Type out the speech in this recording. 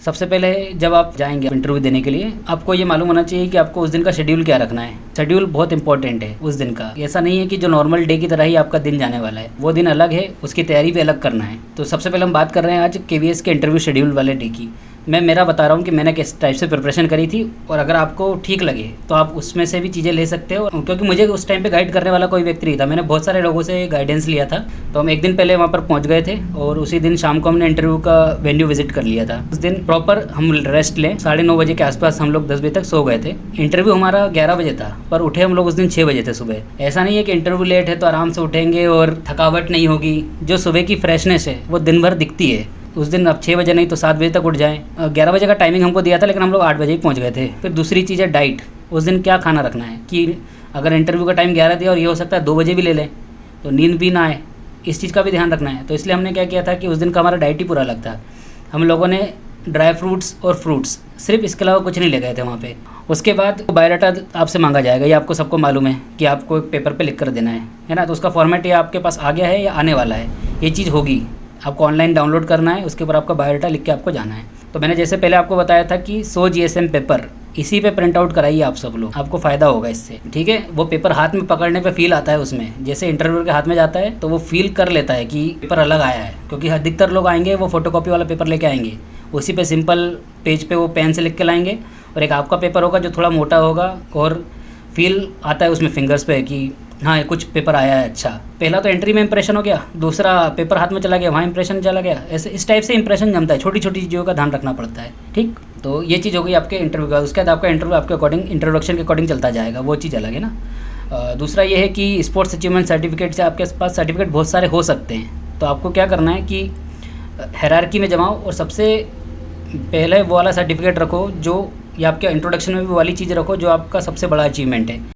सबसे पहले जब आप जाएंगे इंटरव्यू देने के लिए, आपको ये मालूम होना चाहिए कि आपको उस दिन का शेड्यूल क्या रखना है। शेड्यूल बहुत इंपॉर्टेंट है उस दिन का। ऐसा नहीं है कि जो नॉर्मल डे की तरह ही आपका दिन जाने वाला है, वो दिन अलग है, उसकी तैयारी भी अलग करना है। तो सबसे पहले हम बात कर रहे हैं आज केवीएस के इंटरव्यू शेड्यूल वाले डे की। मैं मेरा बता रहा हूँ कि मैंने किस टाइप से प्रिपरेशन करी थी, और अगर आपको ठीक लगे तो आप उसमें से भी चीज़ें ले सकते हो, क्योंकि मुझे उस टाइम पे गाइड करने वाला कोई व्यक्ति नहीं था। मैंने बहुत सारे लोगों से गाइडेंस लिया था। तो हम एक दिन पहले वहाँ पर पहुँच गए थे और उसी दिन शाम को हमने इंटरव्यू का वेन्यू विजिट कर लिया था। उस दिन प्रॉपर हम रेस्ट लें, 9:30 बजे के आसपास हम लोग 10 बजे तक सो गए थे। इंटरव्यू हमारा 11 बजे था, पर उठे हम लोग उस दिन 6 बजे थे सुबह। ऐसा नहीं है कि इंटरव्यू लेट है तो आराम से उठेंगे और थकावट नहीं होगी। जो सुबह की फ्रेशनेस है वो दिन भर दिखती है। उस दिन अब 6 बजे नहीं तो 7 बजे तक उठ जाएं। 11 बजे का टाइमिंग हमको दिया था, लेकिन हम लोग 8 बजे ही पहुंच गए थे। फिर दूसरी चीज़ है डाइट। उस दिन क्या खाना रखना है कि अगर इंटरव्यू का टाइम 11 दिया और ये हो सकता है 2 बजे भी ले लें, तो नींद भी ना आए, इस चीज़ का भी ध्यान रखना है। तो इसलिए हमने क्या किया था कि उस दिन का हमारा डाइट ही पूरा अलग था। हम लोगों ने ड्राई फ्रूट्स और फ्रूट्स, सिर्फ इसके अलावा कुछ नहीं ले गए थे वहाँ पे। उसके बाद बायोडाटा आपसे मांगा जाएगा, ये आपको सबको मालूम है कि आपको एक पेपर पे लिख कर देना है ना। तो उसका फॉर्मेट ये आपके पास आ गया है या आने वाला है, ये चीज़ होगी। आपको ऑनलाइन डाउनलोड करना है, उसके ऊपर आपका बायोडाटा लिख के आपको जाना है। तो मैंने जैसे पहले आपको बताया था कि 100 जीएसएम पेपर, इसी पे प्रिंट आउट कराइए आप सब लोग, आपको फ़ायदा होगा इससे, ठीक है। वो पेपर हाथ में पकड़ने पे फील आता है उसमें, जैसे इंटरव्यूअर के हाथ में जाता है तो वो फील कर लेता है कि पेपर अलग आया है। क्योंकि अधिकतर लोग आएंगे वो फोटोकॉपी वाला पेपर लेके आएंगे, उसी पे सिंपल पेज पे वो पेन से लिख के लाएंगे। और एक आपका पेपर होगा जो थोड़ा मोटा होगा और फील आता है उसमें फिंगर्स पे कि हाँ कुछ पेपर आया है। अच्छा, पहला तो एंट्री में इंप्रेशन हो गया, दूसरा पेपर हाथ में चला गया, वहाँ इंप्रेशन चला गया। ऐसे इस टाइप से इंप्रेशन जमता है, छोटी छोटी चीज़ों का ध्यान रखना पड़ता है, ठीक। तो ये चीज़ हो गई आपके इंटरव्यू का। उसके बाद आपका इंटरव्यू आपके अकॉर्डिंग, इंट्रोडक्शन के अकॉर्डिंग चलता जाएगा, वो चीज़ अलग है ना। दूसरा ये है कि स्पोर्ट्स अचीवमेंट सर्टिफिकेट से आपके पास सर्टिफिकेट बहुत सारे हो सकते हैं। तो आपको क्या करना है कि हायरार्की में जमाओ और सबसे पहले वो वाला सर्टिफिकेट रखो जो, या आपके इंट्रोडक्शन में भी वाली चीज़ रखो जो आपका सबसे बड़ा अचीवमेंट है।